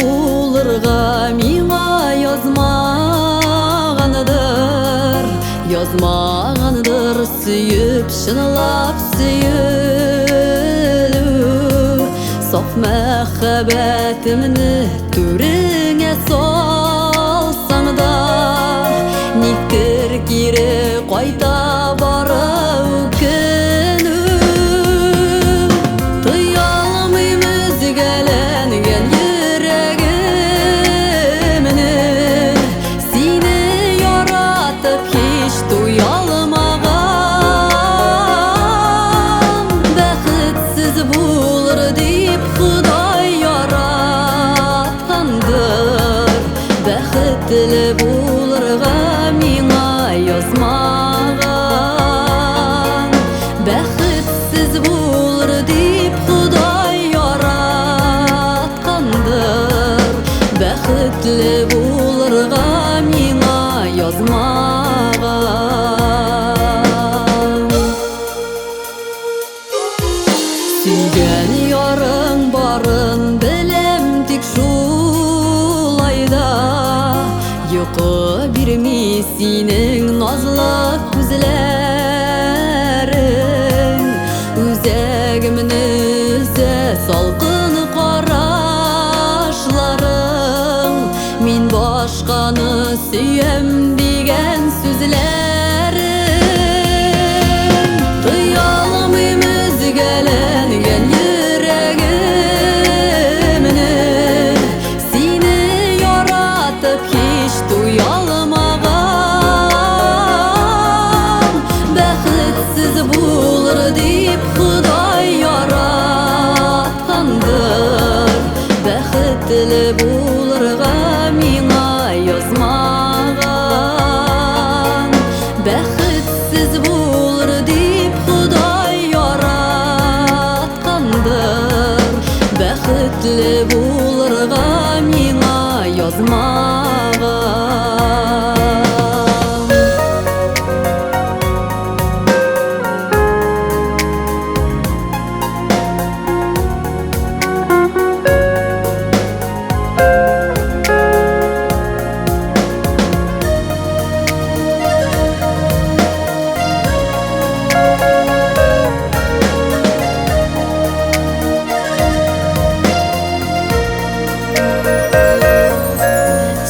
булырга миңа язмагандыр сөйүп чынлап сөйүлүү соф мәхәббәтемне түреңә салсаң да никтер кире кайта барып үкенү тыя алмыйм өзгәләнгән йөрәгемне сине яратып һич туя алмаган бәхетсез булыр дип Худай яраткандыр бәхетле булырга миңа язмаган бәхетсез булыр дип Худай яраткандыр бәхетле булырга миңа язмаган сөйгән ярың барын беләм тик шулайда йокы бирми синең назлы күзләрең үзәгемне өзә салкын карашларың мин башканы сөям дигән сүзләрең тыя алмыйм өзгәләнгән йөрәгемне сине яратып һич туя алмаган бәхетсез булыр дип Худай яраткандыр бәхетле булырга миңа язмаган бәхетсез булыр дип Худай яраткандыр бәхетле булырга миңа язмаган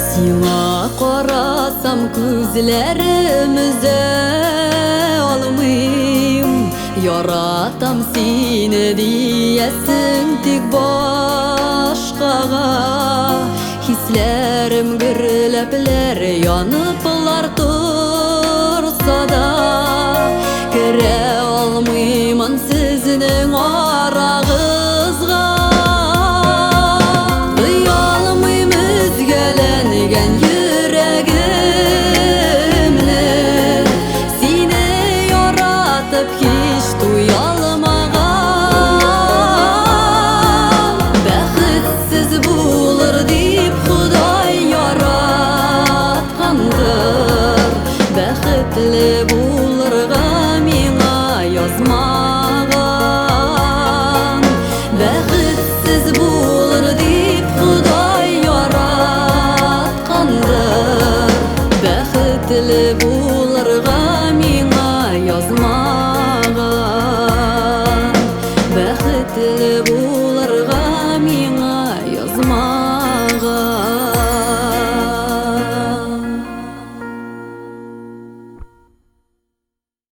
Сиңа карасам күзләрем үзә алмыйм яратам сине диясең тик башкага хисләрем гөрләпләр янып